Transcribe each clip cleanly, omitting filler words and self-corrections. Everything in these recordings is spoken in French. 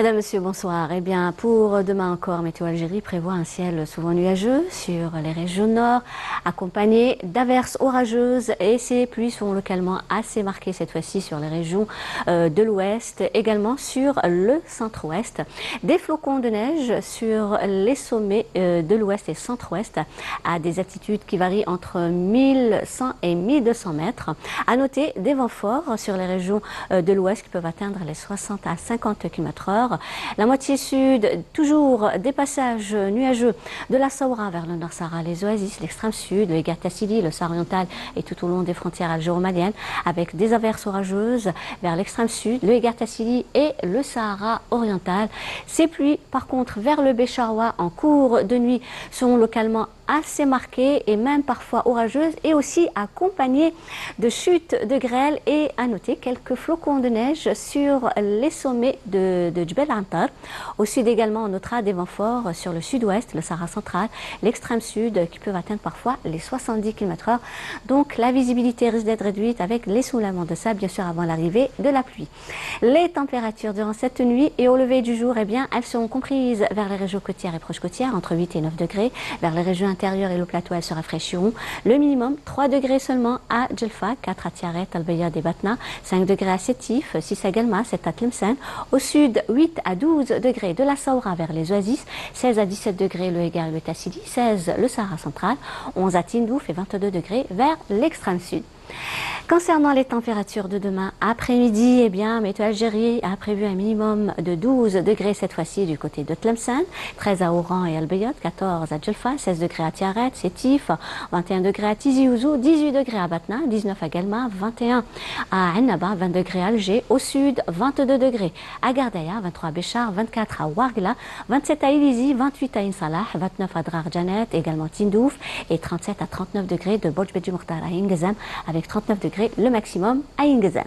Mesdames, Messieurs, bonsoir. Eh bien, pour demain encore, Météo Algérie prévoit un ciel souvent nuageux sur les régions nord, accompagné d'averses orageuses et ces pluies sont localement assez marquées cette fois-ci sur les régions de l'ouest, également sur le centre-ouest. Des flocons de neige sur les sommets de l'ouest et centre-ouest à des altitudes qui varient entre 1100 et 1200 mètres. À noter des vents forts sur les régions de l'ouest qui peuvent atteindre les 60 à 50 km/h. La moitié sud, toujours des passages nuageux de la Saoura vers le Nord Sahara, les oasis, l'extrême sud, le Ghatassili, le Sahara oriental et tout au long des frontières algéro-maliennes avec des averses orageuses vers l'extrême sud, le Ghatassili et le Sahara oriental. Ces pluies, par contre, vers le Bécharoua en cours de nuit seront localement assez marquées et même parfois orageuses et aussi accompagnées de chutes de grêle et à noter quelques flocons de neige sur les sommets de Djebel Antar. Au sud également, on notera des vents forts sur le sud-ouest, le Sahara central, l'extrême sud qui peuvent atteindre parfois les 70 km/h. Donc la visibilité risque d'être réduite avec les soulèvements de sable, bien sûr avant l'arrivée de la pluie. Les températures durant cette nuit et au lever du jour, eh bien, elles seront comprises vers les régions côtières et proches côtières entre 8 et 9 degrés. Vers les régions intérieures et le plateau, elles se rafraîchiront. Le minimum, 3 degrés seulement à Djelfa, 4 à Tiaret, Al-Bayad et Batna, 5 degrés à Sétif, 6 à Galma, 7 à Tlemcen. Au sud, 8 à 12 degrés de la Saoura vers les oasis, 16 à 17 degrés le Ega et le Tassili, 16 le Sahara central, 11 à Tindouf et 22 degrés vers l'extrême sud. Concernant les températures de demain après-midi, eh bien, Météo Algérie a prévu un minimum de 12 degrés cette fois-ci du côté de Tlemcen, 13 à Oran et Al-Bayad, 14 à Djelfa, 16 degrés à Tiaret, Sétif, 21 degrés à Tizi Ouzou, 18 degrés à Batna, 19 à Galma, 21 à Annaba, 20 degrés à Alger, au sud 22 degrés à Gardeya, 23 à Béchar, 24 à Ouargla, 27 à Ilizi, 28 à Insalah, 29 à Drar Janet, également Tindouf et 37 à 39 degrés de Bodj Bedji Mokhtar à Ingezem avec 39 degrés le maximum à Ingezem.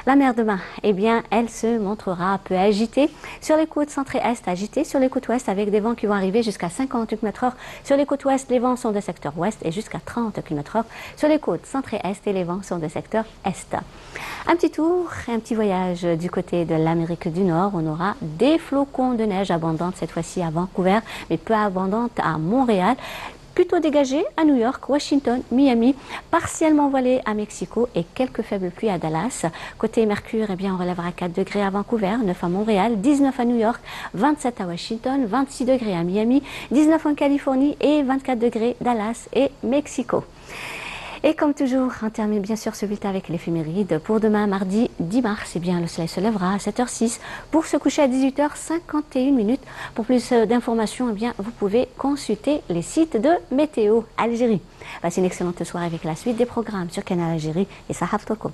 La mer demain, eh bien, elle se montrera un peu agitée. Sur les côtes centre et est, agitée. Sur les côtes ouest, avec des vents qui vont arriver jusqu'à 50 km/h. Sur les côtes ouest, les vents sont de secteur ouest et jusqu'à 30 km/h. Sur les côtes centre et est, et les vents sont de secteur est. Un petit tour, un petit voyage du côté de l'Amérique du Nord. On aura des flocons de neige abondantes cette fois-ci à Vancouver, mais peu abondantes à Montréal. Plutôt dégagé à New York, Washington, Miami, partiellement voilé à Mexico et quelques faibles pluies à Dallas. Côté Mercure, eh bien, on relèvera 4 degrés à Vancouver, 9 à Montréal, 19 à New York, 27 à Washington, 26 degrés à Miami, 19 en Californie et 24 degrés Dallas et Mexico. Et comme toujours, on termine bien sûr ce bulletin avec l'éphéméride. Pour demain, mardi 10 mars, eh bien, le soleil se lèvera à 7h06 pour se coucher à 18h51. Pour plus d'informations, eh bien, vous pouvez consulter les sites de Météo Algérie. Passez une excellente soirée avec la suite des programmes sur Canal Algérie et Sahaf Toko.